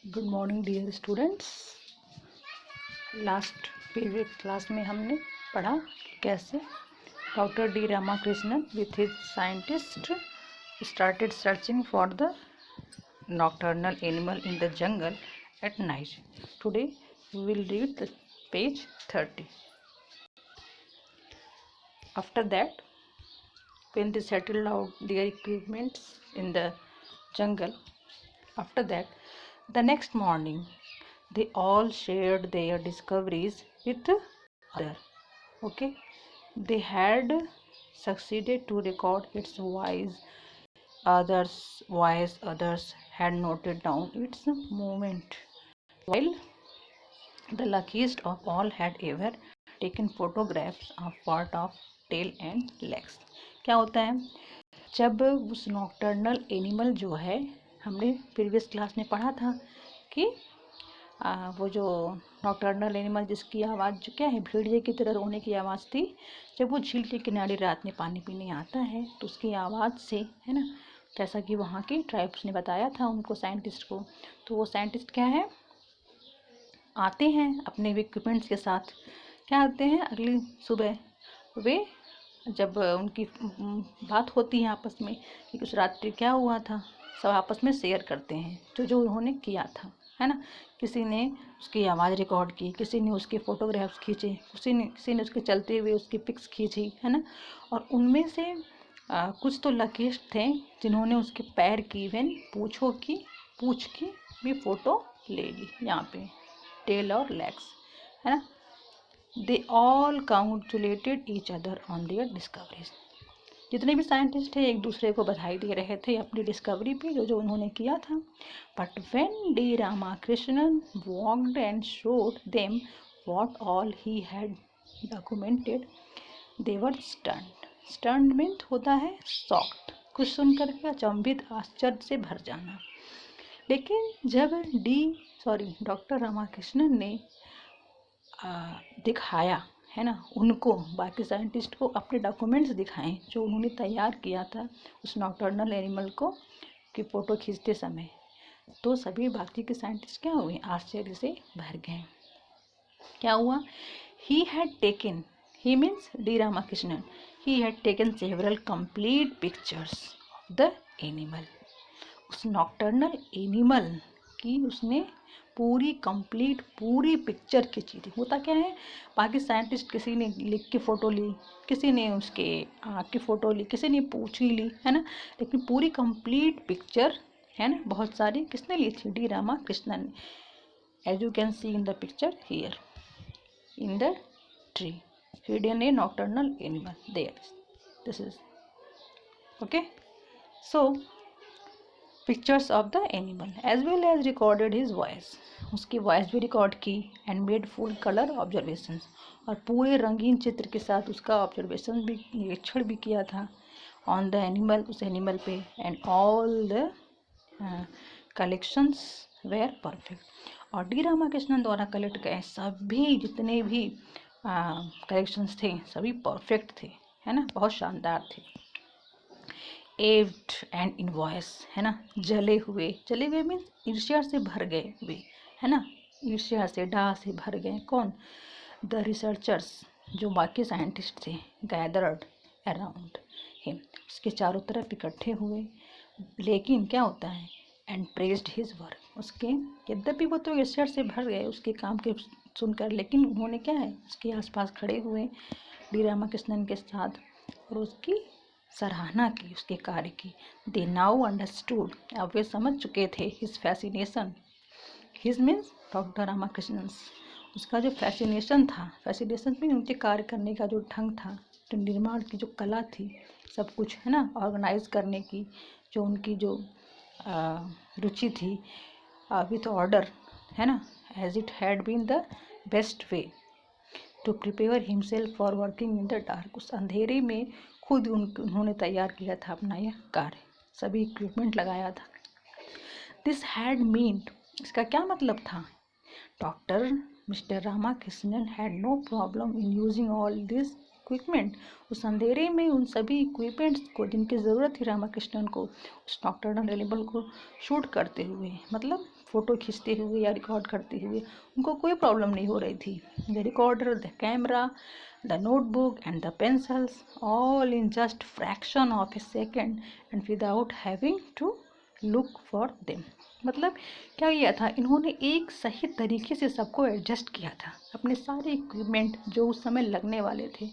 Good morning dear students. Last period class में हमने पढ़ा कि कैसे doctor D Ramakrishnan with his scientist started searching for the nocturnal animal in the jungle at night. Today we will read the page 30. After that, when they settled out their equipments in the jungle, after that, the next morning, they all shared their discoveries with other. Okay, they had succeeded to record its voice. Others had noted down its movement, while the luckiest of all had ever taken photographs of part of tail and legs. क्या होता है जब उस nocturnal animal जो है, हमने previous class में पढ़ा था कि वो जो नॉक्टर्नल एनिमल जिसकी आवाज़ जो क्या है भेड़िए की तरह रोने की आवाज़ थी, जब वो झील के किनारे रात में पानी पीने आता है तो उसकी आवाज़ से, है ना, जैसा कि वहाँ के ट्राइब्स ने बताया था उनको, साइंटिस्ट को, तो वो साइंटिस्ट क्या है आते हैं अपने इक्विपमेंट्स के साथ। क्या आते हैं अगली सुबह, वे जब उनकी बात होती है आपस में कि उस रात्रि क्या हुआ था, सब आपस में शेयर करते हैं जो जो उन्होंने किया था, है ना। किसी ने उसकी आवाज़ रिकॉर्ड की, किसी ने उसके फ़ोटोग्राफ्स खींचे, किसी ने उसके चलते हुए उसकी पिक्स खींची, है ना। और उनमें से कुछ तो लकीस्ट थे जिन्होंने उसके पैर की इवन पूछ की भी फ़ोटो ले ली, यहाँ पे टेल और लेग्स, है ना। They all congratulated each other on their discoveries. जितने भी साइंटिस्ट थे एक दूसरे को बधाई दे रहे थे अपनी डिस्कवरी पे, जो जो उन्होंने किया था। But when D Ramakrishnan walked and showed them what all he had documented, they were stunned. Stunned mean होता है शॉक्ड, कुछ सुनकर के अचंभित, आश्चर्य से भर जाना। लेकिन जब डॉक्टर रामाकृष्णन ने दिखाया, है ना, उनको, बाकी साइंटिस्ट को अपने डॉक्यूमेंट्स दिखाएं जो उन्होंने तैयार किया था उस नॉक्टर्नल एनिमल को की फ़ोटो खींचते समय, तो सभी बाकी के साइंटिस्ट क्या हुए, आश्चर्य से भर गए। क्या हुआ, he means D Ramakrishnan, he had taken several complete pictures of the animal. उस नॉक्टर्नल एनिमल की उसने पूरी पिक्चर खींची थी। होता क्या है, बाकी साइंटिस्ट किसी ने लिख के फ़ोटो ली, किसी ने उसके आँख की फ़ोटो ली, किसी ने पूछ ही ली, है ना, लेकिन पूरी कंप्लीट पिक्चर, है ना, बहुत सारी किसने ली थी, डी रामाकृष्णन ने। As you can see in the picture here in the tree hidden a nocturnal animal there, this is okay. So pictures of the animal as well as recorded his voice, उसकी voice भी record की, and made full colour observations, और पूरे रंगीन चित्र के साथ उसका ऑब्जर्वेशन भी, निरीक्षण भी किया था ऑन द एनिमल, उस एनिमल पे, and all the collections were perfect. और डी रामाकृष्णन द्वारा कलेक्ट गए सभी जितने भी कलेक्शंस थे सभी परफेक्ट थे, है ना, बहुत शानदार थे। एव्ड एंड इन वॉइस, है ना, जले हुए मीन्स ईर्ष्या से भर गए वे, है ना, ईर्ष्या से, डाह से भर गए। कौन, द रिसर्चर्स, जो बाकी साइंटिस्ट थे, गैदर्ड अराउंड हिम, उसके चारों तरफ इकट्ठे हुए। लेकिन क्या होता है, एंड प्रेज्ड हिज वर्क, उसके, यद्यपि वो तो ईर्ष्या से भर गए उसके काम के सुनकर, लेकिन उन्होंने क्या है उसके आसपास खड़े हुए डी रामाकृष्णन के साथ और उसकी सराहना की, उसके कार्य की। दे नाउ अंडरस्टूड, अब वे समझ चुके थे, his fascination, his means doctor Ramakrishnan, उसका जो फैसिनेशन था, फैसिनेशन में उनके कार्य करने का जो ढंग था, जो निर्माण की जो कला थी, सब कुछ, है ना, ऑर्गेनाइज करने की जो उनकी जो रुचि थी विथ ऑर्डर, है ना, as it had been the best way to prepare himself for working in the dark, उस अंधेरे में खुद उन्होंने तैयार किया था अपना यह कार्य, सभी इक्विपमेंट लगाया था। दिस हैड मीन्ड, इसका क्या मतलब था, doctor mister Ramakrishnan had no problem in using all this equipment, उस अंधेरे में उन सभी इक्विपमेंट्स को जिनकी ज़रूरत थी रामाकृष्णन को उस नॉक्टर्नल एनिमल को शूट करते हुए, मतलब फ़ोटो खींचते हुए या रिकॉर्ड करते हुए उनको कोई प्रॉब्लम नहीं हो रही थी. The recorder, the camera, the notebook and the pencils, all in just fraction of a second and without having to look for them. मतलब क्या किया था इन्होंने, एक सही तरीके से सबको एडजस्ट किया था. अपने सारे इक्विपमेंट जो उस समय लगने वाले थे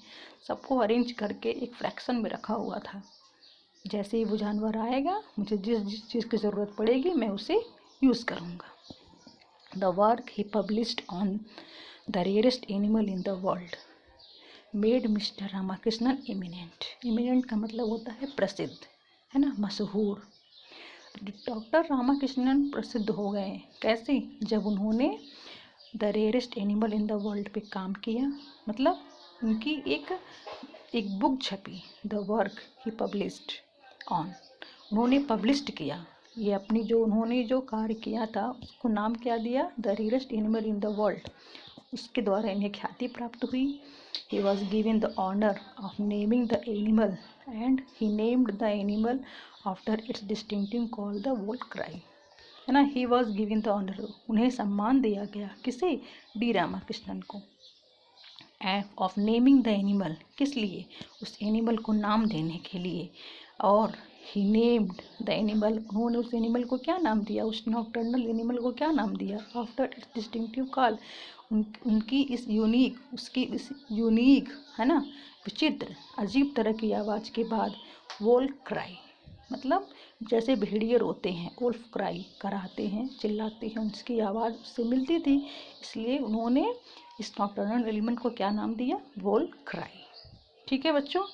सबको अरेंज करके एक फ्रैक्शन में रखा हुआ था. जैसे ही वो जानवर आएगा, मुझे जिस जिस चीज़ की ज़रूरत पड़ेगी मैं उसे यूज़ करूँगा. The work he published on the rarest animal in the world made mister Ramakrishnan eminent. Eminent का मतलब होता है प्रसिद्ध, है ना, मशहूर. डॉक्टर रामाकृष्णन प्रसिद्ध हो गए. कैसे? जब उन्होंने the rarest animal in the world पे काम किया. मतलब उनकी एक बुक छपी, the work he published on, उन्होंने पब्लिश्ड किया. ये अपनी जो उन्होंने जो कार्य किया था उसको नाम क्या दिया? The rarest animal in the world. उसके द्वारा इन्हें ख्याति प्राप्त हुई. He was given the honour of naming the animal and he named the animal after its distinctive call the vole cry. है ना, he was given the honour, उन्हें सम्मान दिया गया. किसे? डी रामाकृष्णन को. ऑफ नेमिंग द एनिमल, किस लिए? उस एनिमल को नाम देने के लिए. और ही नेम्ड द एनिमल, उन्होंने उस एनिमल को क्या नाम दिया? उस नॉकटर्नल एनिमल को क्या नाम दिया? आफ्टर इट्स डिस्टिंक्टिव कॉल, उनकी इस यूनिक, है ना, विचित्र अजीब तरह की आवाज़ के बाद वोल क्राई, मतलब जैसे भेड़िए रोते हैं, वोल्फ क्राई कराते हैं, चिल्लाते हैं, उसकी आवाज़ उससे मिलती थी. इसलिए उन्होंने इस नॉकटर्नल एलिमेंट को क्या नाम दिया? वोल क्राई. ठीक है बच्चों,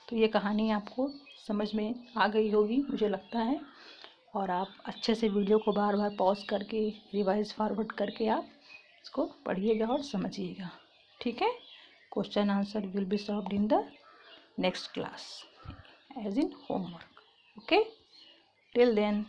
तो ये कहानी आपको समझ में आ गई होगी मुझे लगता है. और आप अच्छे से वीडियो को बार बार पॉज करके रिवाइज फॉरवर्ड करके आप इसको पढ़िएगा और समझिएगा. ठीक है. Question answer will be solved in the next class as in homework. Okay, till then.